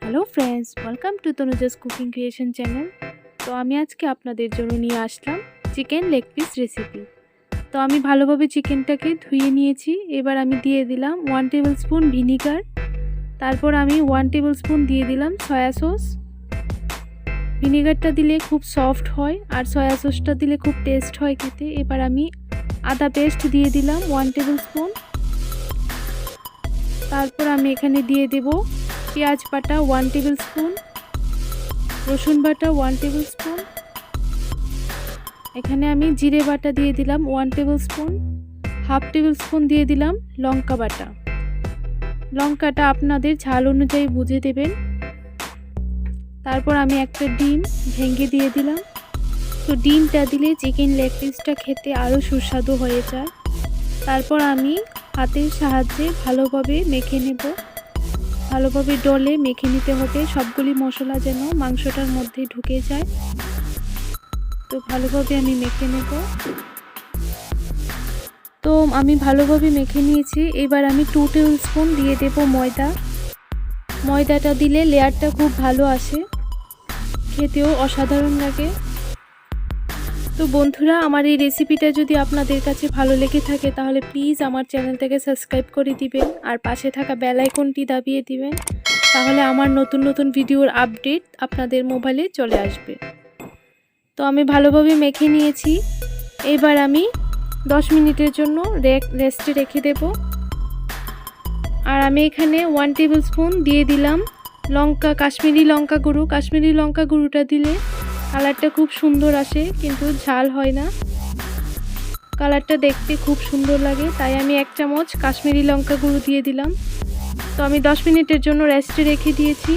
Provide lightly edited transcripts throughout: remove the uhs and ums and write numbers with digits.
Hello friends, welcome to Tanuja's cooking creation channel. তো আমি আজকে আপনাদের জন্য নিয়ে আসলাম চিকেন লেগ পিস রেসিপি। তো আমি ভালোভাবে চিকেনটাকে ধুয়ে নিয়েছি। এবার আমি দিয়ে দিলাম 1 টেবিল স্পুন ভিনিগার, তারপর আমি 1 টেবিল স্পুন দিয়ে দিলাম সয়া সস। ভিনিগারটা দিলে খুব সফট হয় আর সয়া সসটা দিলে খুব টেস্ট হয় খেতে। এবার আমি আদা পেস্ট দিয়ে দিলাম 1 টেবিল স্পুন। তারপর আমি এখানে দিয়ে দেব পেঁয়াজ বাটা 1 টেবিল স্পুন, রসুন বাটা 1 টেবিল স্পুন, এখানে আমি জিরে বাটা দিয়ে দিলাম 1 table spoon, half table spoon দিয়ে দিলাম লঙ্কা বাটা। লঙ্কাটা আপনাদের ঝাল অনুযায়ী বুঝে দেবেন। তারপর আমি একটা ডিম ভেঙে দিয়ে দিলাম। তো ডিমটা দিলে চিকেন লেগ পিসটা খেতে আরও সুস্বাদু হয়ে যায়। তারপর আমি হাতের সাহায্যে ভালোভাবে মেখে নেব। ভালোভাবে ডলে মেখে নিতে হবে, সবগুলি মশলা যেন মাংসটার মধ্যে ঢুকে যায়। তো ভালোভাবে আমি মেখে নেব। তো আমি ভালোভাবে মেখে নিয়েছি। এবার আমি 2 টেবিল স্পুন দিয়ে দেব ময়দা। ময়দাটা দিলে লেয়ারটা খুব ভালো আসে, খেতেও অসাধারণ লাগে। তো বন্ধুরা, আমার এই রেসিপিটা যদি আপনাদের কাছে ভালো লেগে থাকে তাহলে প্লিজ আমার চ্যানেলটাকে সাবস্ক্রাইব করে দিবেন আর পাশে থাকা বেল আইকনটি দাবিয়ে দিবেন। তাহলে আমার নতুন নতুন ভিডিওর আপডেট আপনাদের মোবাইলে চলে আসবে। তো আমি ভালোভাবে মেখে নিয়েছি। এবার আমি 10 মিনিটের জন্য রেস্টে রেখে দেব। আর আমি এখানে 1 টেবিল স্পুন দিয়ে দিলাম কাশ্মীরি লঙ্কা গুঁড়ো। কাশ্মীরি লঙ্কা গুঁড়োটা দিলে কালারটা খুব সুন্দর আসে, কিন্তু ঝাল হয় না। কালারটা দেখতে খুব সুন্দর লাগে, তাই আমি 1 চামচ কাশ্মীরি লঙ্কা গুঁড়ো দিয়ে দিলাম। তো আমি 10 মিনিটের জন্য রেস্টে রেখে দিয়েছি।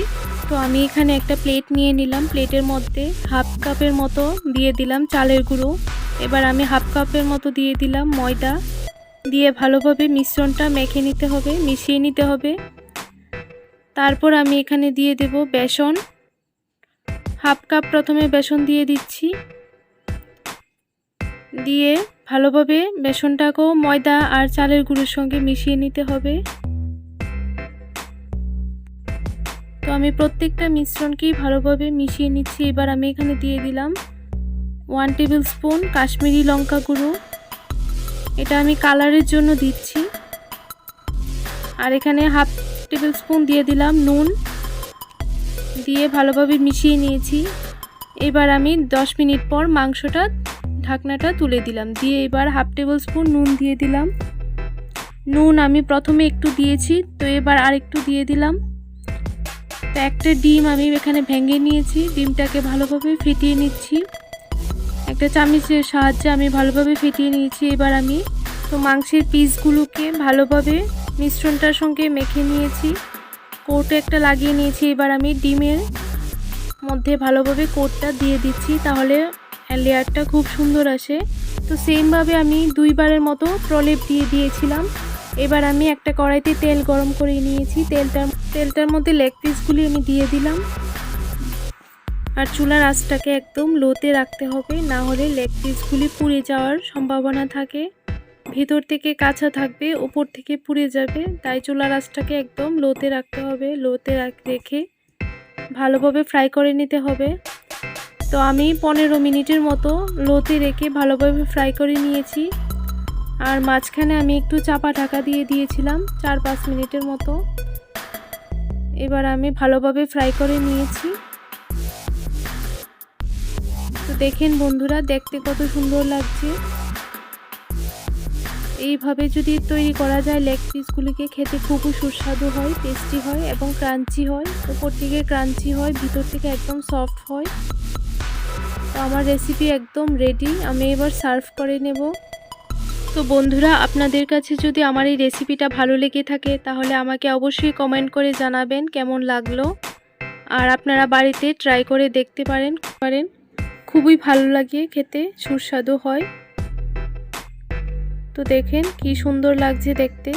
তো আমি এখানে একটা প্লেট নিয়ে নিলাম। প্লেটের মধ্যে হাফ কাপের মতো দিয়ে দিলাম চালের গুঁড়ো। এবার আমি হাফ কাপের মতো দিয়ে দিলাম ময়দা। দিয়ে ভালোভাবে মিশ্রণটা মেখে নিতে হবে, মিশিয়ে নিতে হবে। তারপর আমি এখানে দিয়ে দেব বেসন। হাফ কাপ প্রথমে বেসন দিয়ে দিচ্ছি। দিয়ে ভালোভাবে বেসনটাকেও ময়দা আর চালের গুঁড়োর সঙ্গে মিশিয়ে নিতে হবে। তো আমি প্রত্যেকটা মিশ্রণকেই ভালোভাবে মিশিয়ে নিচ্ছি। এবার আমি এখানে দিয়ে দিলাম 1 টেবিল স্পুন কাশ্মীরি লঙ্কা গুঁড়ো। এটা আমি কালারের জন্য দিচ্ছি। আর এখানে হাফ টেবিল স্পুন দিয়ে দিলাম নুন। দিয়ে ভালোভাবে মিশিয়ে নিয়েছি। এবার আমি 10 মিনিট পর ঢাকনাটা তুলে দিলাম। দিয়ে এবার হাফ টেবিল স্পুন নুন দিয়ে দিলাম। নুন আমি প্রথমে একটু দিয়েছি, তো এবার আর একটু দিয়ে দিলাম। তো একটা ডিম আমি এখানে ভেঙে নিয়েছি। ডিমটাকে ভালোভাবে ফেটিয়ে নিচ্ছি। একটা চামচের সাহায্যে আমি ভালোভাবে ফেটিয়ে নিয়েছি। এবার আমি মাংসের পিসগুলোকে ভালোভাবে মিশ্রণটার সঙ্গে মেখে নিয়েছি। কোট একটা লাগিয়ে নিয়েছি। এবার আমি ডিমের মধ্যে ভালোভাবে কোটটা দিয়ে দিচ্ছি, তাহলে লেয়ারটা খুব সুন্দর আসে। তো সেমভাবে আমি 2 বারের মতো প্রলেপ দিয়ে দিয়েছিলাম। এবার আমি একটা কড়াইতে তেল গরম করে নিয়েছি। তেলটার মধ্যে লেগ পিসগুলি আমি দিয়ে দিলাম। আর চুলার আঁচটাকে একদম লোতে রাখতে হবে, না হলে লেগ পিসগুলি পুড়ে যাওয়ার সম্ভাবনা থাকে। ভেতর থেকে কাঁচা থাকবে, উপর থেকে পুড়ে যাবে। তাই চুলার আঁচটাকে একদম লোতে রাখতে হবে। লোতে রেখে ভালোভাবে ফ্রাই করে নিতে হবে। তো আমি 15 মিনিটের মতো লোতে রেখে ভালোভাবে ফ্রাই করে নিয়েছি। আর মাঝখানে আমি একটু চাপা ঢাকা দিয়ে দিয়েছিলাম 4-5 মিনিটের মতো। এবার আমি ভালোভাবে ফ্রাই করে নিয়েছি। তো দেখেন বন্ধুরা, দেখতে কত সুন্দর লাগছে। এইভাবে যদি তৈরি করা যায় লেগ পিসগুলিকে, খেতে খুবই সুস্বাদু হয়, টেস্টি হয় এবং ক্রাঞ্চি হয়। উপর থেকে ক্রাঞ্চি হয়, ভিতর থেকে একদম সফট হয়। তো আমার রেসিপি একদম রেডি। আমি এবার সার্ভ করে নেব। তো বন্ধুরা, আপনাদের কাছে যদি আমার এই রেসিপিটা ভালো লেগে থাকে তাহলে আমাকে অবশ্যই কমেন্ট করে জানাবেন কেমন লাগলো। আর আপনারা বাড়িতে ট্রাই করে দেখতে পারেন। খুবই ভালো লাগে খেতে, সুস্বাদু হয়। তো দেখেন কি সুন্দর লাগছে দেখতে।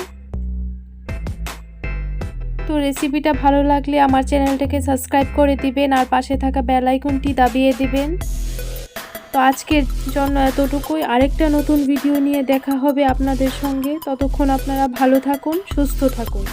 তো রেসিপিটা ভালো লাগলে আমার চ্যানেলটাকে সাবস্ক্রাইব করে দিবেন আর পাশে থাকা বেল আইকনটি দাবিয়ে দিবেন। তো আজকের জন্য এতটুকুই। আরেকটা নতুন ভিডিও নিয়ে দেখা হবে আপনাদের সঙ্গে। ততক্ষণ আপনারা ভালো থাকুন, সুস্থ থাকুন।